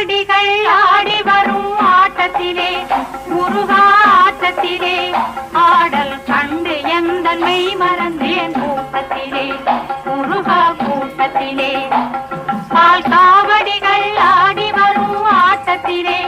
காவடிகள் ஆடி வரும் ஆட்டத்திலே முருகா ஆட்டத்திலே ஆடல் கண்டு எந்தன்மை மறந்தேன் கூட்டத்திலே முருகா கூட்டத்திலே பால் காவடிகள் ஆடி வரும் ஆட்டத்திலே